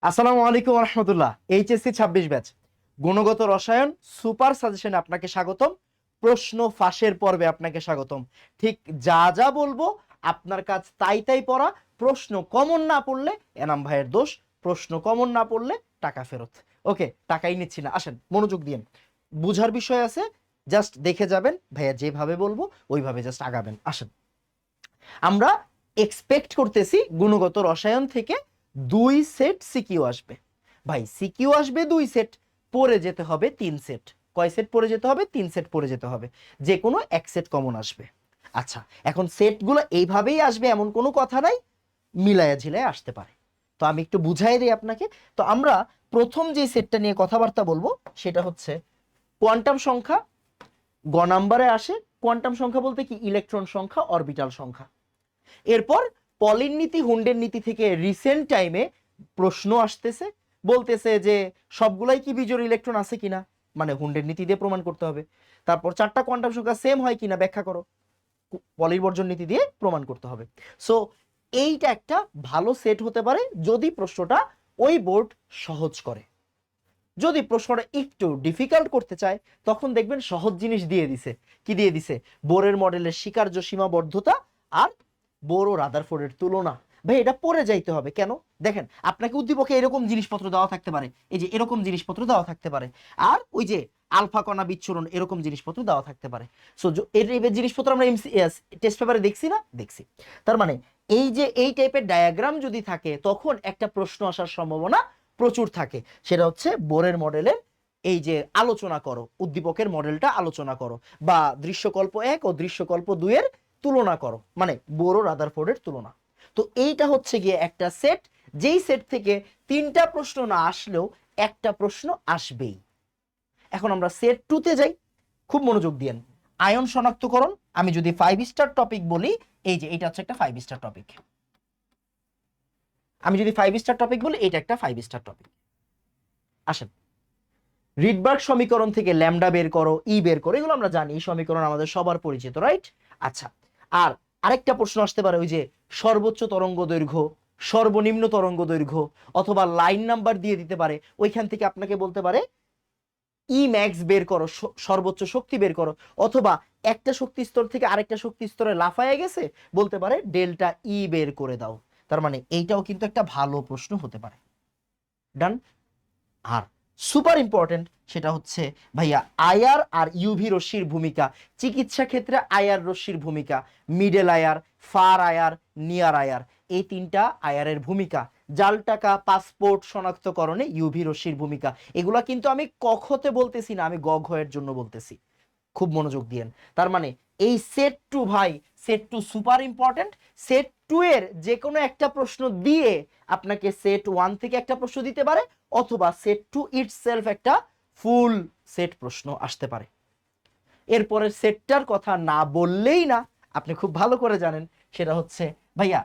আসসালামু আলাইকুম রহমতুল্লাহ। HSC 26 batch গুণগত রসায়ন সুপার সাজেশনে আপনাকে স্বাগতম। প্রশ্ন ফাঁসের পর্বে আপনাকে স্বাগতম। ঠিক যা যা বলবো আপনার কাজ তাই তাই পড়া। প্রশ্ন কমন না পড়লে এনাম ভাইয়ের দোষ, প্রশ্ন কমন না পড়লে টাকা ফেরত। ওকে, টাকাই নিচ্ছি না, আসেন মনোযোগ দিন। বুঝার বিষয় আছে, জাস্ট দেখে যাবেন, ভাইয়া যেভাবে বলবো ওইভাবে জাস্ট আগাবেন। আসেন, আমরা এক্সপেক্ট করতেছি গুণগত রসায়ন থেকে 2 সেট সিকিউ আসবে। ভাই সিকিউ আসবে 2 সেট, পড়ে যেতে হবে 3 সেট। কয় সেট পড়ে যেতে হবে? 3 সেট পড়ে যেতে হবে, যে কোনো 1 সেট কমন আসবে। আচ্ছা, এখন সেটগুলো এইভাবেই আসবে এমন কোনো কথা নাই, মিলায়া ঝিলায় আসতে পারে। তো আমি একটু বুঝাই দিই আপনাকে। তো আমরা প্রথম যে সেটটা নিয়ে কথাবার্তা বলবো সেটা হচ্ছে কোয়ান্টাম সংখ্যা। গ নাম্বারে আসে কোয়ান্টাম সংখ্যা বলতে কি? ইলেকট্রন সংখ্যা, অরবিটাল সংখ্যা। এরপর পলির নীতি, হুন্ডের নীতি থেকে রিসেন্ট টাইমে প্রশ্ন আসতেছে, বলতেছে যে সবগুলাই কি বিজোড় ইলেকট্রন আছে কিনা, মানে হুন্ডের নীতি দিয়ে প্রমাণ করতে হবে। তারপর 4টা কোয়ান্টাম সংখ্যা সেম হয় কিনা ব্যাখ্যা করো, পলির বর্জন নীতি দিয়ে প্রমাণ করতে হবে। সো এইটা একটা ভালো সেট হতে পারে যদি প্রশ্নটা ওই বোর্ড সহজ করে। যদি প্রশ্নটা একটু ডিফিকাল্ট করতে চায় তখন দেখবেন সহজ জিনিস দিয়ে দিছে। কি দিয়ে দিছে? বোরের মডেলের স্বীকার্য সীমাবদ্ধতা আর বোর ও রাদারফোর্ডের তুলনা। ভাই এটা পড়ে যাইতে হবে কেন? দেখেন, আপনাকে উদ্দীপকে এরকম জিনিসপত্র দেওয়া থাকতে পারে, এই যে এরকম জিনিসপত্র দেওয়া থাকতে পারে, আর ওই যে আলফা কণা বিচ্ছুরণ এরকম জিনিসপত্র দেওয়া থাকতে পারে। সো এর জিনিসপত্র আমরা টেস্ট পেপারে দেখছি না? দেখছি। তার মানে এই যে এই টাইপের ডায়াগ্রাম যদি থাকে তখন একটা প্রশ্ন আসার সম্ভাবনা প্রচুর থাকে। সেটা হচ্ছে বোরের মডেলের এই যে আলোচনা করো, উদ্দীপকের মডেলটা আলোচনা করো, বা দৃশ্যকল্প 1 ও দৃশ্যকল্প 2 এর তুলনা করো, মানে বোর ও রাদারফোর্ডের তুলনা। তো এইটা হচ্ছে গিয়ে একটা সেট, যেই সেট থেকে 3টা প্রশ্ন না আসলেও একটা প্রশ্ন আসবেই। এখন আমরা সেট 2তে যাই, খুব মনোযোগ দিয়েন। আয়ন শনাক্তকরণ। আমি যদি 5 স্টার টপিক বলি, এই যে এটা হচ্ছে একটা 5 স্টার টপিক। আমি যদি 5 স্টার টপিক বলি, এটা একটা 5 স্টার টপিক। আসেন, রিডবার্গ সমীকরণ থেকে ল্যামডা বের করো, ই বের করো, এগুলো আমরা জানি, এই সমীকরণ আমাদের সবার পরিচিত, রাইট? আচ্ছা, আর আরেকটা প্রশ্ন আসতে পারে ওই যে সর্বোচ্চ তরঙ্গ দৈর্ঘ্য, সর্বনিম্ন তরঙ্গ দৈর্ঘ্য, অথবা লাইন নাম্বার দিয়ে দিতে পারে। ওইখান থেকে আপনাকে বলতে পারে ই ম্যাক্স বের করো, সর্বোচ্চ শক্তি বের করো, অথবা একটা শক্তি স্তর থেকে আরেকটা শক্তি স্তরে লাফায় গেছে, বলতে পারে ডেল্টা ই বের করে দাও। তার মানে এইটাও কিন্তু একটা ভালো প্রশ্ন হতে পারে। ডান। আর সুপার ইম্পর্টেন্ট সেটা হচ্ছে ভাইয়া আয়ার আর ইউভি রশ্মির ভূমিকা। চিকিৎসা ক্ষেত্রে আয়ার রশ্মির ভূমিকা, মিডল আয়ার, ফার আয়ার, নিয়ার আয়ার, এই 3টা আয়ারের ভূমিকা। জাল টাকা, পাসপোর্ট শনাক্তকরণে ইউভি রশ্মির ভূমিকা। এগুলা কিন্তু আমি কখতে বলতেছি না, আমি গঘের জন্য বলতেছি। খুব মনোযোগ দিয়েন। তার মানে এই সেট 2 ভাই, সেট 2 সুপার ইম্পর্টেন্ট। সেট 2 এর যে কোনো একটা প্রশ্ন দিয়ে আপনাকে সেট 1 থেকে একটা প্রশ্ন দিতে পারে, অথবা সেট 2 ইটসেলফ একটা ফুল সেট প্রশ্ন আসতে পারে। এরপরে সেটটার কথা না বললেই না, আপনি খুব ভালো করে জানেন, সেটা হচ্ছে ভাইয়া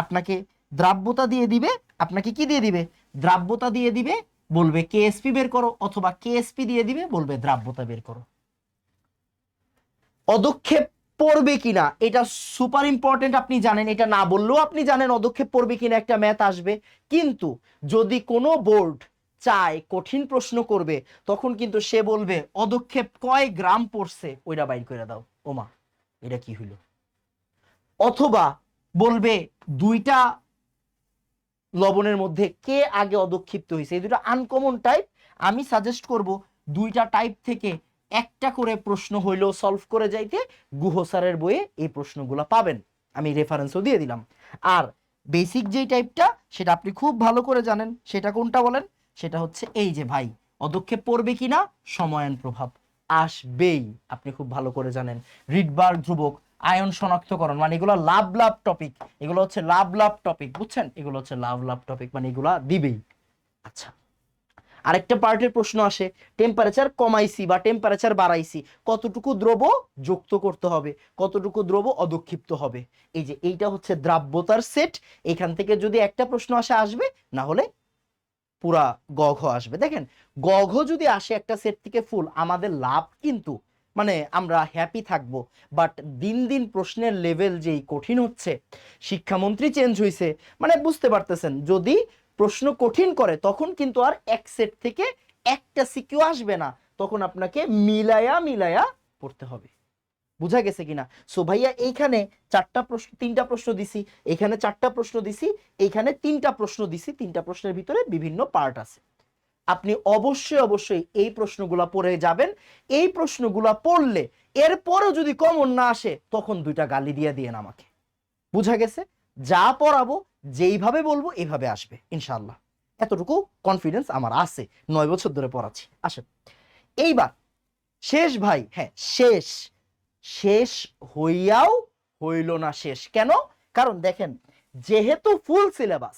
আপনাকে দ্রাব্যতা দিয়ে দিবে। আপনাকে কি দিয়ে দিবে? দ্রাব্যতা দিয়ে দিবে, বলবে কেএসপি বের করো, অথবা কেএসপি দিয়ে দিবে, বলবে দ্রাব্যতা বের করো। অদক্ষেপ পড়বে কিনা এটা সুপার ইম্পর্টেন্ট, আপনি জানেন, এটা না বললেও আপনি জানেন অদক্ষেপ পড়বে কিনা একটা ম্যাথ আসবে। কিন্তু যদি কোনো বোর্ড চায় কঠিন প্রশ্ন করবে, তখন কিন্তু সে বলবে অদক্ষেপ কয় গ্রাম পড়ছে ওইটা বাইর করে দাও। ওমা, এটা কি হইল? অথবা বলবে 2টা লবণের মধ্যে কে আগে অদক্ষিপ্ত হয়েছে। এই দুটো আনকমন টাইপ। আমি সাজেস্ট করব 2টা টাইপ থেকে একটা করে প্রশ্ন হইলেও সলভ করে যাইতে। গুহ স্যারের বইয়ে এই প্রশ্নগুলো পাবেন, আমি রেফারেন্সও দিয়ে দিলাম। আর বেসিক যেই টাইপটা সেটা আপনি খুব ভালো করে জানেন, সেটা কোনটা বলেন? সেটা হচ্ছে এই যে ভাই, অদক্ষেপ পড়বে কিনা, সময়ায়ন প্রভাব আসবেই, আপনি খুব ভালো করে জানেন। রিডবার্গ ধ্রুবক, আয়ন শনাক্তকরণ, মানে এগুলো লাভ লাভ টপিক, এগুলো হচ্ছে লাভ লাভ টপিক, বুঝছেন? এগুলো হচ্ছে লাভ লাভ টপিক, মানে এগুলা দিবেই। আচ্ছা, আরেকটা পার্টের প্রশ্ন আসে, টেম্পারেচার কমাইছি বা টেম্পারেচার বাড়াইছি, কতটুকু দ্রব যুক্ত করতে হবে, কতটুকু দ্রব অদক্ষিপ্ত হবে। এই যে এইটা হচ্ছে দ্রাব্যতার সেট। এখান থেকে যদি একটা প্রশ্ন আসে আসবে, না হলে পুরা গঘ আসবে। দেখেন, গঘ যদি আসে একটা সেট থেকে ফুল, আমাদের লাভ কিন্তু, মানে আমরা হ্যাপি থাকবো। বাট দিন দিন প্রশ্নের লেভেল যেই কঠিন হচ্ছে, শিক্ষামন্ত্রী চেঞ্জ হয়েছে, মানে বুঝতে পারতেছেন, যদি প্রশ্ন কঠিন করে তখন কিন্তু আর এক সেট থেকে একটা সিকিউ আসবে না, তখন আপনাকে মিলায়া মিলায়া পড়তে হবে। বুঝা গেছে কিনা? সো ভাইয়া এইখানে তিনটা প্রশ্ন দিছি, এখানে চারটা প্রশ্ন দিছি, এইখানে তিনটা প্রশ্ন দিছি, তিনটা প্রশ্নের ভিতরে বিভিন্ন পার্ট আছে। আপনি অবশ্যই অবশ্যই এই প্রশ্নগুলা পড়ে যাবেন। এই প্রশ্নগুলা পড়লে এরপরও যদি কমন না আসে তখন দুইটা গালি দিয়ে দিয়েন আমাকে। বুঝা গেছে? যা পড়াবো যেইভাবে বলবো এইভাবে আসবে ইনশাআল্লাহ, এতটুকু কনফিডেন্স আমার আছে, 9 বছর ধরে পড়াচ্ছি। আসেন এইবার শেষ ভাই, হ্যাঁ শেষ, শেষ হইয়াও হইল না শেষ। কেন? কারণ দেখেন, যেহেতু ফুল সিলেবাস,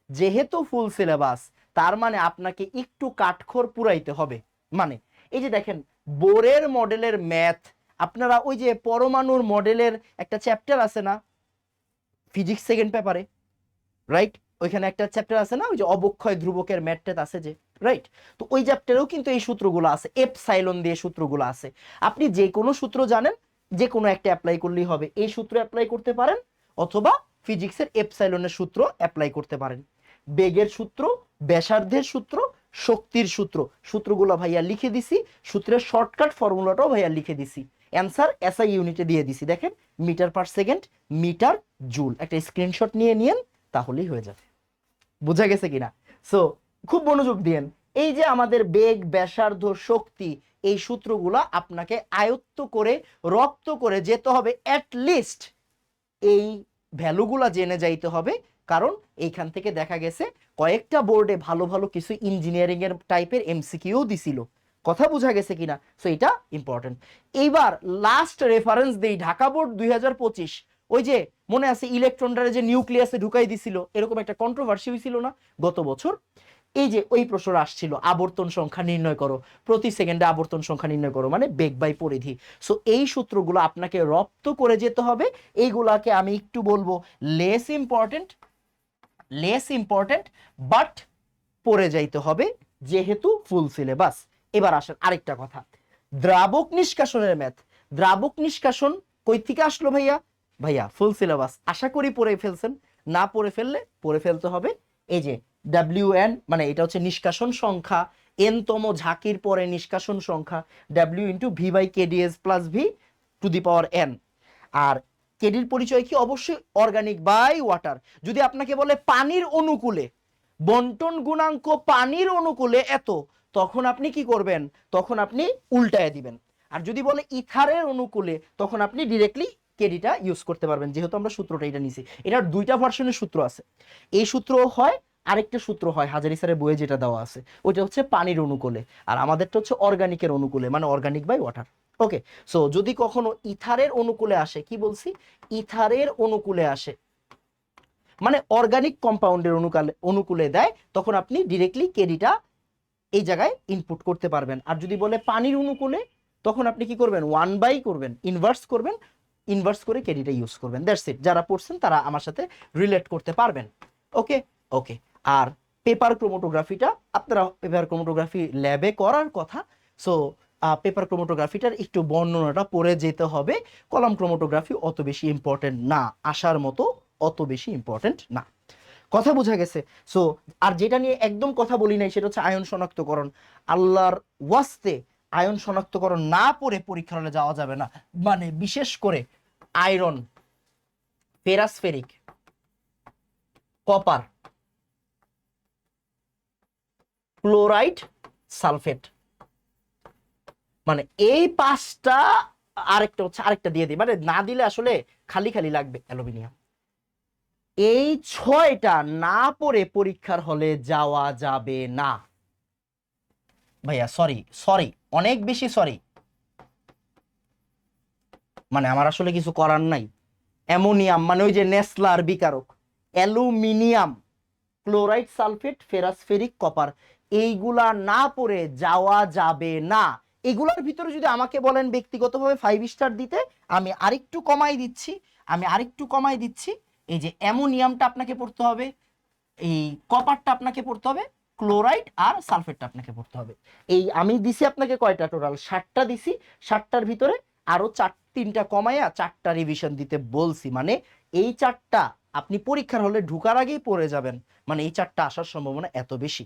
যেহেতু ফুল সিলেবাস, তার মানে আপনাকে একটু কাঠখড় পুরাইতে হবে। মানে এই যে দেখেন, বোরের মডেলের ম্যাথ, আপনারা ওই যে পরমাণুর মডেলের একটা চ্যাপ্টার আছে না ফিজিক্স সেকেন্ড পেপারে, রাইট? ওইখানে একটা চ্যাপ্টার আছে না, ওই যে অবক্ষয় ধ্রুবকের ম্যাথ আছে যে, রাইট? তো ওই চ্যাপ্টারেও কিন্তু এই সূত্রগুলো আছে, এপসাইলন দিয়ে সূত্রগুলো আছে। আপনি যে কোনো সূত্র জানেন, যে কোনো একটা অ্যাপ্লাই করলেই হবে। এই সূত্র অ্যাপ্লাই করতে পারেন অথবা ফিজিক্সের এপসাইলনের সূত্র অ্যাপ্লাই করতে পারেন। বেগের সূত্র, ব্যাসার্ধের সূত্র, শক্তির সূত্র, সূত্রগুলো ভাইয়া লিখে দিছি, সূত্রের শর্টকাট ফর্মুলাটাও ভাইয়া লিখে দিছি। অ্যান্সার এসআই ইউনিটে দিয়ে দিছি, দেখেন meter per second, meter joule. একটা স্ক্রিনশট নিয়ে নিয়েন, তাহলেই হয়ে যাবে। বুঝা গেছে কিনা? সো খুব মনোযোগ দিয়েন। এই যে আমাদের বেগ, ব্যাসার্ধ, শক্তি, এই সূত্রগুলা আপনাকে আয়ত্ত করে রপ্ত করে যেতে হবে, অ্যাট লিস্ট এই ভ্যালুগুলা জেনে যাইতে হবে। কারণ এইখান থেকে দেখা গেছে কয়েকটা বোর্ডে ভালো ভালো কিছু ইঞ্জিনিয়ারিং এর টাইপের এমসিকিউ দিছিল। কথা বোঝা গেছে কিনা? সো এটা ইম্পর্টেন্ট। এইবার লাস্ট রেফারেন্স দেই, ঢাকা বোর্ড 2025, ওই যে মনে আছে ইলেকট্রনটারে যে নিউক্লিয়াসে ঢুকাই দিছিল, এরকম একটা কন্ট্রোভার্সি হয়েছিল না গত বছর? এই যে ওই প্রশ্ন আসছিল, আবর্তন সংখ্যা নির্ণয় করো, প্রতি সেকেন্ডে আবর্তন সংখ্যা নির্ণয় করো, মানে বেগ বাই পরিধি। সো এই সূত্রগুলো আপনাকে রপ্ত করে যেতে হবে। এইগুলাকে আমি একটু বলবো less important, less important, but পড়ে যাইতে হবে যেহেতু ফুল সিলেবাস। এবার আসেন আরেকটা কথা, দ্রাবক নিষ্কাশনের ম্যাথ। দ্রাবক নিষ্কাশন কই থেকে আসলো ভাইয়া? ভাইয়া ফুল সিলেবাস, আশা করি পড়ে ফেলছেন। না পড়ে ফেললে পড়ে ফেলতে হবে। এই যে ডাব্লিউ এন, মানে এটা হচ্ছে নিষ্কাশন সংখ্যা, এন তম ঝাঁকির পরে নিষ্কাশন সংখ্যা, W into V by KDS plus V to the power N. আর কেডির পরিচয় কি? অবশ্যই অর্গানিক বাই ওয়াটার। যদি আপনাকে বলে পানির অনুকূলে বন্টন গুণাঙ্ক পানির অনুকূলে এত, তখন আপনি কি করবেন? তখন আপনি উল্টায় দিবেন। আর যদি বলে ইথারের অনুকূলে, তখন আপনি ডিরেক্টলি কেডিটা ইউজ করতে পারবেন, যেহেতু আমরা সূত্রটা এটা নিছি। এটার দুইটা ভার্সনের সূত্র আছে, এই সূত্র হয়, আরেকটা সূত্র হয় হাজারি স্যারের বইয়ে যেটা দেওয়া আছে, ওইটা হচ্ছে পানির অনুকূলে, আর আমাদেরটা হচ্ছে অর্গানিকের অনুকূলে, মানে organic by water. Okay, so যদি কখনো ইথারের অনুকূলে আসে, কি বলছি? ইথারের অনুকূলে আসে, মানে অর্গানিক কম্পাউন্ডের অনুকূলে দেয়, তখন আপনি ডিরেক্টলি কেডিটা এই জায়গায় ইনপুট করতে পারবেন। আর যদি বলে পানির অনুকূলে, তখন আপনি কি করবেন? 1/, করবেন, ইনভার্স করবেন, ইনভার্স করে কেডিটা ইউজ করবেন। That's it. যারা পড়ছেন তারা আমার সাথে রিলেট করতে পারবেন। ওকে ওকে। আর পেপার ক্রোমাটোগ্রাফিটা, আপনারা পেপার ক্রোমাটোগ্রাফি ল্যাবে করার কথা। সো পেপার ক্রোমাটোগ্রাফিটার একটু বর্ণনাটা পড়ে যেতে হবে। কলাম ক্রোমাটোগ্রাফি অত বেশি ইম্পর্টেন্ট না, আসার মতো অত বেশি ইম্পর্টেন্ট না। কথা বোঝা গেছে? সো আর যেটা নিয়ে একদম কথা বলি নাই, সেটা হচ্ছে আয়ন শনাক্তকরণ। আল্লাহর ওয়াস্তে আয়ন শনাক্তকরণ না পড়ে পরীক্ষা হলে যাওয়া যাবে না। মানে বিশেষ করে আয়রন, ফেরাসফেরিক, কপার, ক্লোরাইড, সালফেট, মানে এই পাঁচটা। আরেকটা হচ্ছে, আরেকটা দিয়ে দিই, মানে না দিলে আসলে খালি খালি লাগবে, অ্যালুমিনিয়াম। এই 6টা না পড়ে পরীক্ষার হলে যাওয়া যাবে না ভাইয়া। সরি সরি, অনেক বেশি সরি, মানে আমার আসলে কিছু করার নাই। অ্যামোনিয়াম মানে ওই যে নেসলার বিকারক, aluminium, chloride, sulphate, ferrous ferric, copper, এইগুলা না পড়ে যাওয়া যাবে না। এগুলোর ভিতরে যদি আমাকে বলেন ব্যক্তিগতভাবে 5 স্টার দিতে, আমি আরেকটু কমাই দিচ্ছি, এই যে অ্যামোনিয়ামটা আপনাকে পড়তে হবে, এই কপারটা আপনাকে পড়তে হবে, ক্লোরাইড আর সালফেটটা আপনাকে পড়তে হবে। এই আমি দিছি আপনাকে কয়টা? টোটাল 7টা দিছি। 7টার ভিতরে আরো 3টা কমাইয়া 4টা রিভিশন দিতে বলছি, মানে এই 4টা আপনি পরীক্ষার হলে ঢুকার আগেই পড়ে যাবেন, মানে এই 4টা আসার সম্ভাবনা এত বেশি।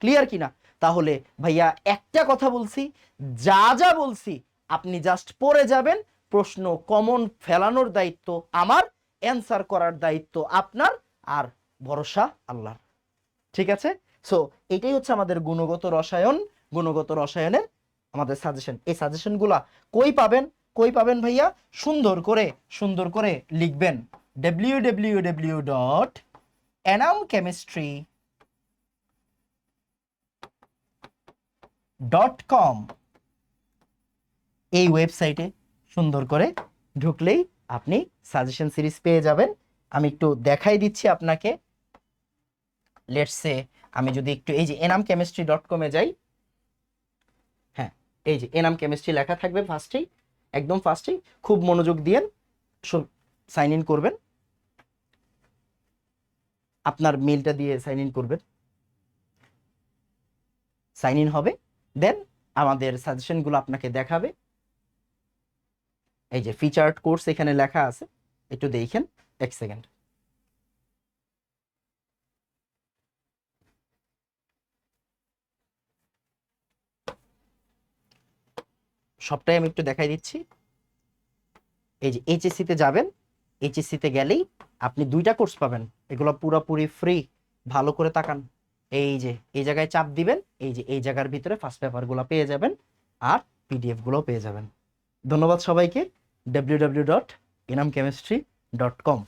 ক্লিয়ার কিনা? তাহলে ভাইয়া একটা কথা বলছি, যা যা বলছি আপনি জাস্ট পড়ে যাবেন, প্রশ্ন কমন ফেলানোর দায়িত্ব আমার, অ্যান্সার করার দায়িত্ব আপনার, আর ভরসা আল্লাহর। ঠিক আছে? সো এটাই হচ্ছে আমাদের গুণগত রসায়ন, গুণগত রসায়নের আমাদের সাজেশন। এই সাজেশনগুলা কই পাবেন? কই পাবেন ভাইয়া? সুন্দর করে লিখবেন www.enamchemistry.com, এই ওয়েবসাইটে সুন্দর করে ঢুকলেই আপনি সাজেশন সিরিজ পেয়ে যাবেন। আমি একটু দেখাই দিচ্ছি আপনাকে। লেটস সে আমি যদি একটু এই যে enamchemistry.com-এ যাই, হ্যাঁ এই যে এনাম কেমিস্ট্রি লেখা থাকবে ফার্স্টেই, একদম ফার্স্টেই। খুব মনোযোগ দিয়েন, সাইন ইন করবেন, আপনার মেলটা দিয়ে সাইন ইন করবেন, সাইন ইন হবে, দেন আমাদের সাজেশনগুলো আপনাকে দেখাবে। এই যে ফিচার্ড কোর্স এখানে লেখা আছে, একটু দেখেন, এক সেকেন্ড। সবটাই আমি একটু দেখাই দিচ্ছি। এই যে এইচএসসি তে যাবেন, এইচএসসি তে গেলেই আপনি 2টা কোর্স পাবেন, এগুলো পুরোপুরি ফ্রি। ভালো করে তাকান, এই যে এই জায়গায় চাপ দিবেন, এই যে এই জায়গার ভিতরে ফার্স্ট পেপারগুলো পেয়ে যাবেন, আর পিডিএফ গুলো পেয়ে যাবেন। ধন্যবাদ সবাইকে। www.enamchemistry.com।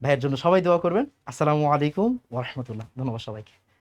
ভাইয়ের জন্য সবাই দোয়া করবেন। আসসালামু আলাইকুম ওয়া রাহমাতুল্লাহ। ধন্যবাদ সবাইকে।